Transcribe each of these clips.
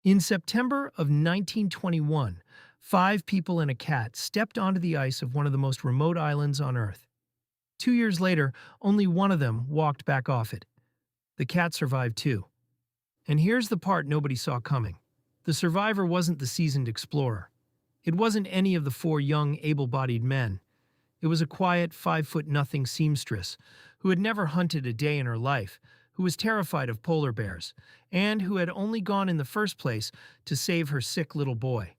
In September of 1921, 5 people and a cat stepped onto the ice of one of the most remote islands on Earth. 2 years later, only one of them walked back off it. The cat survived too. And here's the part nobody saw coming. The survivor wasn't the seasoned explorer. It wasn't any of the 4 young, able-bodied men. It was a quiet, 5-foot-nothing seamstress who had never hunted a day in her life, who was terrified of polar bears, and who had only gone in the first place to save her sick little boy.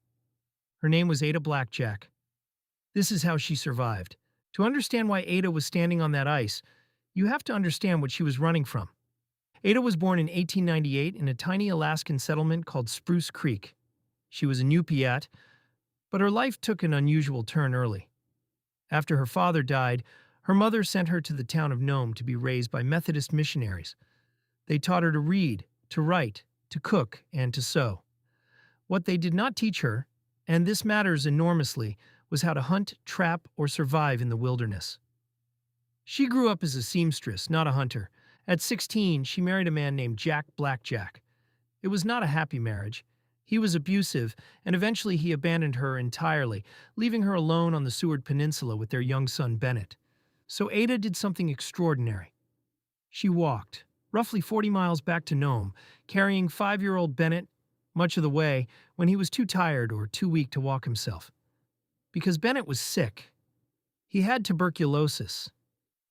Her name was Ada Blackjack. This is how she survived. To understand why Ada was standing on that ice, you have to understand what she was running from. Ada was born in 1898 in a tiny Alaskan settlement called Spruce Creek. She was a Iñupiat, but her life took an unusual turn early. After her father died, her mother sent her to the town of Nome to be raised by Methodist missionaries. They taught her to read, to write, to cook, and to sew. What they did not teach her, and this matters enormously, was how to hunt, trap, or survive in the wilderness. She grew up as a seamstress, not a hunter. At 16, she married a man named Jack Blackjack. It was not a happy marriage. He was abusive, and eventually he abandoned her entirely, leaving her alone on the Seward Peninsula with their young son Bennett. So Ada did something extraordinary. She walked, roughly 40 miles back to Nome, carrying 5-year-old Bennett, much of the way when he was too tired or too weak to walk himself. Because Bennett was sick. He had tuberculosis,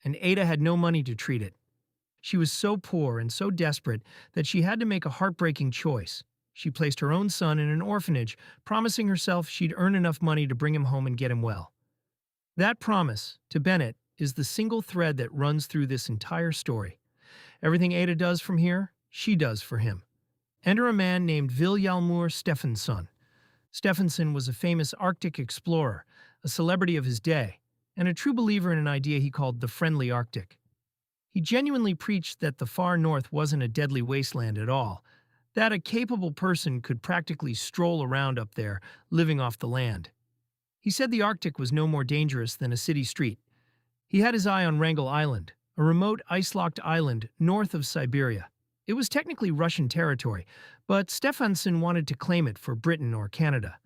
and Ada had no money to treat it. She was so poor and so desperate that she had to make a heartbreaking choice. She placed her own son in an orphanage, promising herself she'd earn enough money to bring him home and get him well. That promise, to Bennett, is the single thread that runs through this entire story. Everything Ada does from here, she does for him. Enter a man named Vilhjalmur Stefansson. Stefansson was a famous Arctic explorer, a celebrity of his day, and a true believer in an idea he called the friendly Arctic. He genuinely preached that the far north wasn't a deadly wasteland at all, that a capable person could practically stroll around up there, living off the land. He said the Arctic was no more dangerous than a city street. He had his eye on Wrangel Island, a remote ice-locked island north of Siberia. It was technically Russian territory, but Stefansson wanted to claim it for Britain or Canada.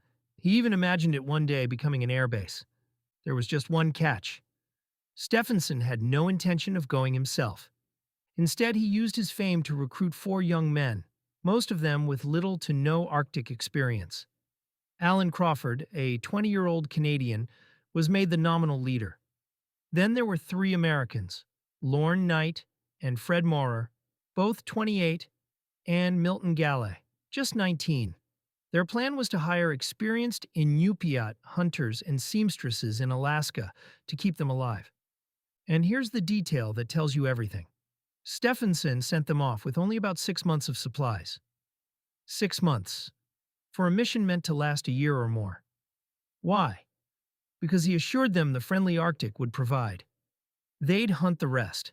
He even imagined it one day becoming an airbase. There was just one catch. Stefansson had no intention of going himself. Instead, he used his fame to recruit 4 young men, most of them with little to no Arctic experience. Alan Crawford, a 20-year-old Canadian, was made the nominal leader. Then there were 3 Americans, Lorne Knight and Fred Maurer, both 28, and Milton Galley, just 19. Their plan was to hire experienced Iñupiat hunters and seamstresses in Alaska to keep them alive. And here's the detail that tells you everything. Stefansson sent them off with only about 6 months of supplies. 6 months. For a mission meant to last a year or more. Why? Because he assured them the friendly Arctic would provide. They'd hunt the rest.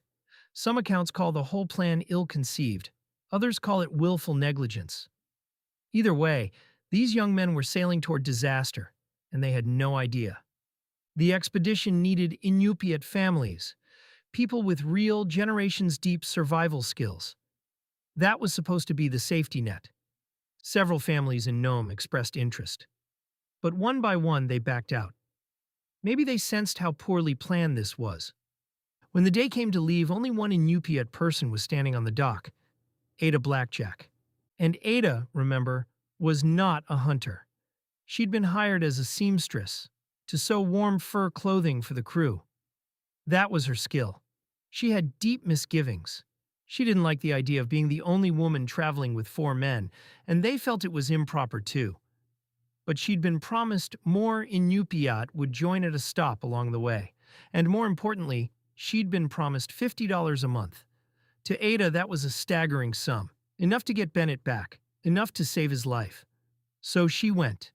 Some accounts call the whole plan ill-conceived. Others call it willful negligence. Either way, these young men were sailing toward disaster, and they had no idea. The expedition needed Iñupiat families, people with real, generations-deep survival skills. That was supposed to be the safety net. Several families in Nome expressed interest. But one by one, they backed out. Maybe they sensed how poorly planned this was. When the day came to leave, only one Iñupiat person was standing on the dock, Ada Blackjack. And Ada, remember, was not a hunter. She'd been hired as a seamstress to sew warm fur clothing for the crew. That was her skill. She had deep misgivings. She didn't like the idea of being the only woman traveling with 4 men, and they felt it was improper too. But she'd been promised more Iñupiat would join at a stop along the way, and more importantly, she'd been promised $50 a month. To Ada, that was a staggering sum, enough to get Bennett back, enough to save his life. So she went.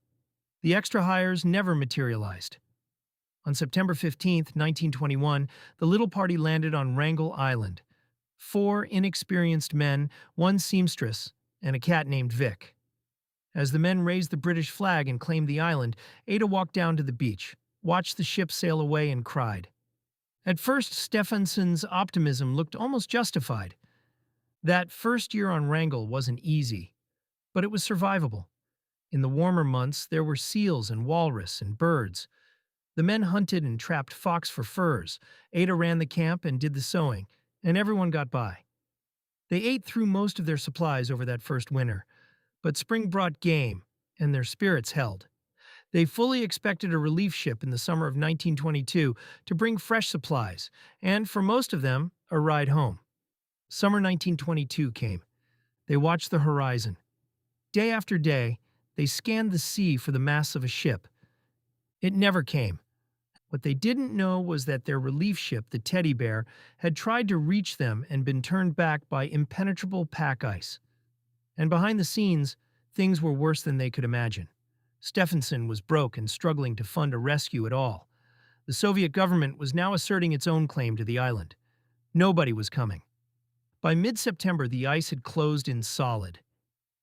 The extra hires never materialized. On September 15, 1921, the little party landed on Wrangel Island. 4 inexperienced men, 1 seamstress, and a cat named Vic. As the men raised the British flag and claimed the island, Ada walked down to the beach, watched the ship sail away, and cried. At first, Stefansson's optimism looked almost justified. That first year on Wrangel wasn't easy. but it was survivable. In the warmer months, there were seals and walrus and birds. The men hunted and trapped fox for furs. Ada ran the camp and did the sewing, and everyone got by. They ate through most of their supplies over that first winter, but spring brought game, and their spirits held. They fully expected a relief ship in the summer of 1922 to bring fresh supplies, and for most of them, a ride home. Summer 1922 came. They watched the horizon. Day after day, they scanned the sea for the masts of a ship. It never came. What they didn't know was that their relief ship, the Teddy Bear, had tried to reach them and been turned back by impenetrable pack ice. And behind the scenes, things were worse than they could imagine. Stephenson was broke and struggling to fund a rescue at all. The Soviet government was now asserting its own claim to the island. Nobody was coming. By mid-September, the ice had closed in solid,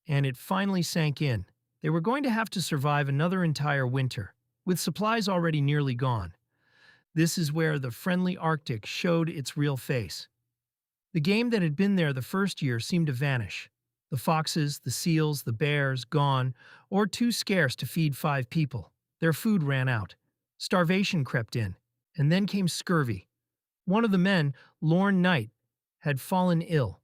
and it finally sank in. They were going to have to survive another entire winter, with supplies already nearly gone. This is where the friendly Arctic showed its real face. The game that had been there the first year seemed to vanish. The foxes, the seals, the bears, gone, or too scarce to feed 5 people. Their food ran out. Starvation crept in, and then came scurvy. One of the men, Lorne Knight, had fallen ill.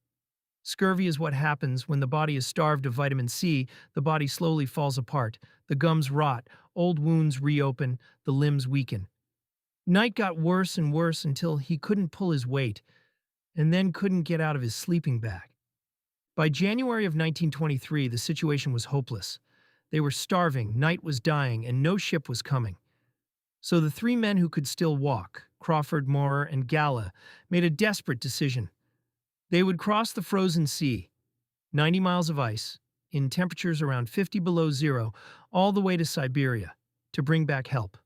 Scurvy is what happens when the body is starved of vitamin C. The body slowly falls apart, the gums rot, old wounds reopen, the limbs weaken. Knight got worse and worse until he couldn't pull his weight, and then couldn't get out of his sleeping bag. By January of 1923, the situation was hopeless. They were starving, Knight was dying, and no ship was coming. So the 3 men who could still walk, Crawford, Maurer, and Galla, made a desperate decision. They would cross the frozen sea, 90 miles of ice, in temperatures around 50 below zero, all the way to Siberia, to bring back help.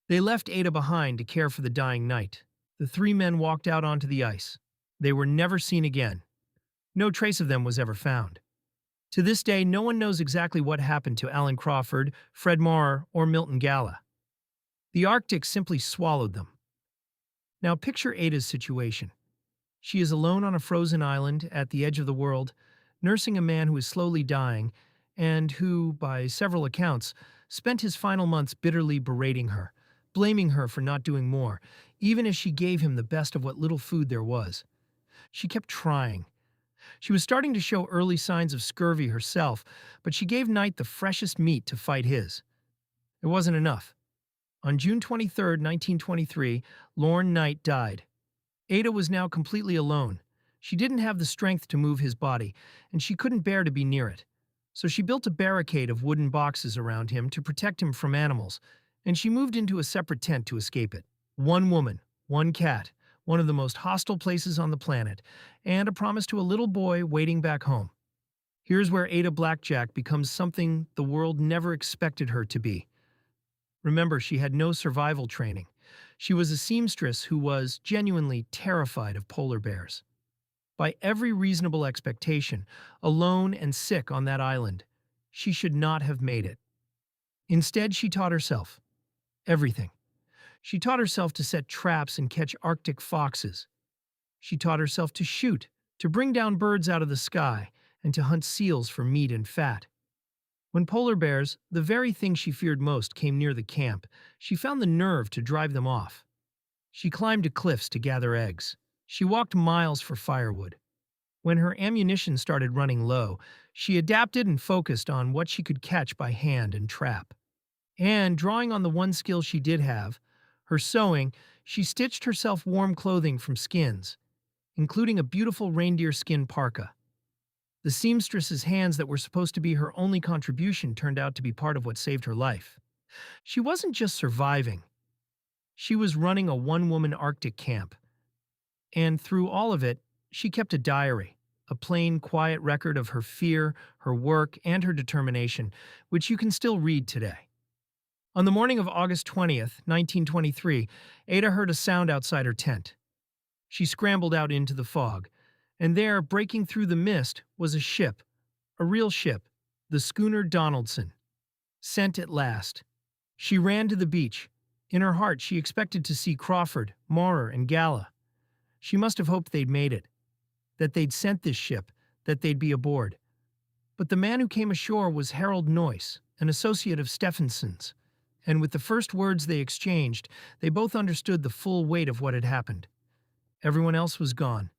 They left Ada behind to care for the dying Knight. The 3 men walked out onto the ice. They were never seen again. No trace of them was ever found. To this day, no one knows exactly what happened to Alan Crawford, Fred Maurer, or Milton Galla. The Arctic simply swallowed them. Now picture Ada's situation. She is alone on a frozen island at the edge of the world, nursing a man who is slowly dying and who, by several accounts, spent his final months bitterly berating her, blaming her for not doing more, even as she gave him the best of what little food there was. She kept trying. She was starting to show early signs of scurvy herself, but she gave Knight the freshest meat to fight his. It wasn't enough. On June 23, 1923, Lorne Knight died. Ada was now completely alone. She didn't have the strength to move his body, and she couldn't bear to be near it. So she built a barricade of wooden boxes around him to protect him from animals, and she moved into a separate tent to escape it. 1 woman, 1 cat, one of the most hostile places on the planet, and a promise to a little boy waiting back home. Here's where Ada Blackjack becomes something the world never expected her to be. Remember, she had no survival training. She was a seamstress who was genuinely terrified of polar bears. By every reasonable expectation, alone and sick on that island, she should not have made it. Instead, she taught herself everything. She taught herself to set traps and catch Arctic foxes. She taught herself to shoot, to bring down birds out of the sky, and to hunt seals for meat and fat. When polar bears, the very thing she feared most, came near the camp, she found the nerve to drive them off. She climbed to cliffs to gather eggs. She walked miles for firewood. When her ammunition started running low, she adapted and focused on what she could catch by hand and trap. And, drawing on the one skill she did have, her sewing, she stitched herself warm clothing from skins, including a beautiful reindeer skin parka. The seamstress's hands that were supposed to be her only contribution turned out to be part of what saved her life. She wasn't just surviving. She was running a 1-woman Arctic camp. And through all of it, she kept a diary, a plain, quiet record of her fear, her work, and her determination, which you can still read today. On the morning of August 20th, 1923, Ada heard a sound outside her tent. She scrambled out into the fog, and there, breaking through the mist, was a ship, a real ship, the schooner Donaldson. Sent at last. She ran to the beach. In her heart, she expected to see Crawford, Maurer, and Galla. She must have hoped they'd made it, that they'd sent this ship, that they'd be aboard. But the man who came ashore was Harold Noyce, an associate of Stephenson's, and with the first words they exchanged, they both understood the full weight of what had happened. Everyone else was gone.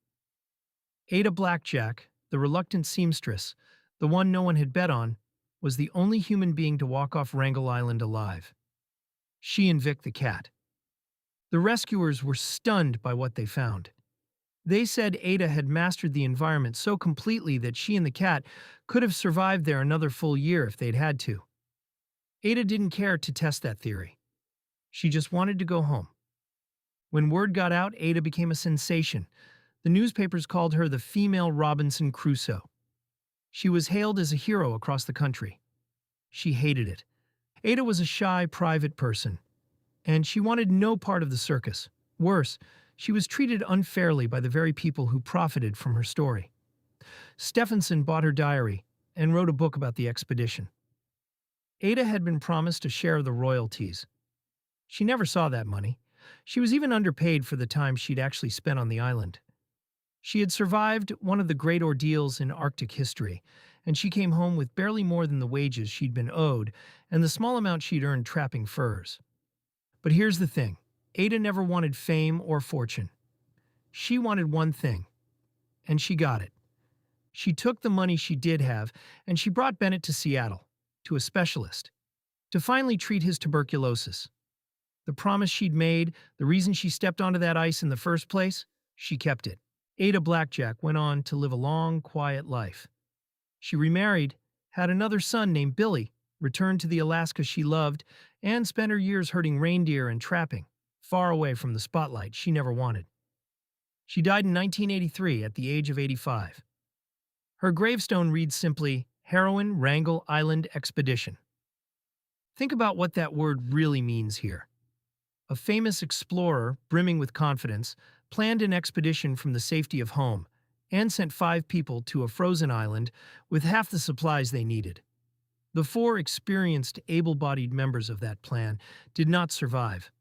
Ada Blackjack, the reluctant seamstress, the one no one had bet on, was the only human being to walk off Wrangel Island alive. She and Vic the cat. The rescuers were stunned by what they found. They said Ada had mastered the environment so completely that she and the cat could have survived there another full year if they'd had to. Ada didn't care to test that theory. She just wanted to go home. When word got out, Ada became a sensation. The newspapers called her the female Robinson Crusoe. She was hailed as a hero across the country. She hated it. Ada was a shy, private person, and she wanted no part of the circus. Worse, she was treated unfairly by the very people who profited from her story. Stephenson bought her diary and wrote a book about the expedition. Ada had been promised a share of the royalties. She never saw that money. She was even underpaid for the time she'd actually spent on the island. She had survived one of the great ordeals in Arctic history, and she came home with barely more than the wages she'd been owed and the small amount she'd earned trapping furs. But here's the thing. Ada never wanted fame or fortune. She wanted one thing, and she got it. She took the money she did have, and she brought Bennett to Seattle, to a specialist, to finally treat his tuberculosis. The promise she'd made, the reason she stepped onto that ice in the first place, she kept it. Ada Blackjack went on to live a long, quiet life. She remarried, had another son named Billy, returned to the Alaska she loved, and spent her years herding reindeer and trapping, far away from the spotlight she never wanted. She died in 1983 at the age of 85. Her gravestone reads simply, Heroine Wrangel Island Expedition. Think about what that word really means here. A famous explorer, brimming with confidence, planned an expedition from the safety of home and sent 5 people to a frozen island with half the supplies they needed. The 4 experienced, able-bodied members of that plan did not survive.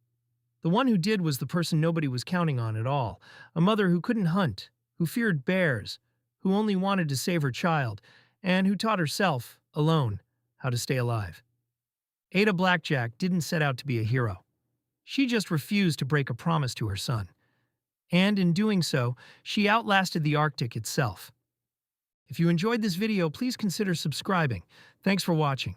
The one who did was the person nobody was counting on at all, a mother who couldn't hunt, who feared bears, who only wanted to save her child, and who taught herself, alone, how to stay alive. Ada Blackjack didn't set out to be a hero. She just refused to break a promise to her son. And in doing so, she outlasted the Arctic itself. If you enjoyed this video, please consider subscribing. Thanks for watching.